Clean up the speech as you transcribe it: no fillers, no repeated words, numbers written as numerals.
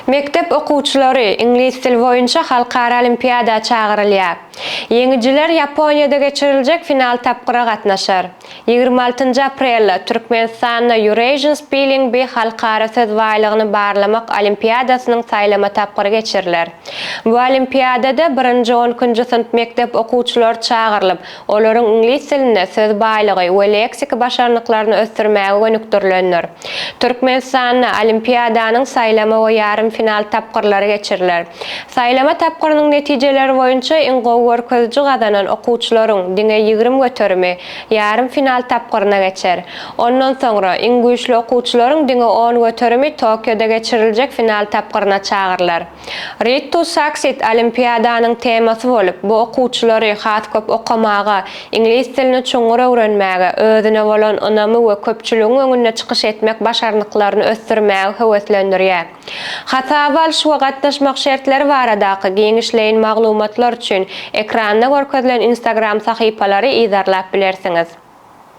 Mektep okuwçylary ingliz tili boýunça halkara olimpiada çağırylýar. Yeňijiler Ýaponiýada geçiriljek final tapgyra gatnaşar. 26 aprelde Türkmenistanda Eurasian Spelling Bee halkara söz baýlygyny barlamak olimpiadasynyň saýlama tapgyry geçiriler. Bu olimpiadada 1-10 sınıf mektep okuwçylary çağırılıp, olaryň ingliz tilinde söz baýlygy we leksika başarnyklaryny ösdürmäge gönükdirilenler. Türkmenistanda olimpiadanyň saýlama we ýarym final tapgyrlary geçiriler. Saýlama tapgyrynyň netijeleri boýunça iň gowy görkezji gazanan okuwçylaryň diňe 20 göterimi ýarym final tapgyryna geçer. Ondan soňra iň güýçli okuwçylaryň diňe 10 göterimi Tokioda geçiriljek final tapgyryna çağırlar. Read to Succeed olimpiadanyň temasy bolup, bu okuwçylary has köp okamaga, ingliz tilini çoňra öwrenmäge, özüne bolan ynamy we köpçüligiň öňüne çykyş etmek başarnyklaryny ösdürmäge höweslendirýär. Hataba alyş we gatnaşmak şertleri baradaky giňişleýin maglumatlar üçin ekranda görkezilen Instagram sahypalary izarlap bilersiňiz.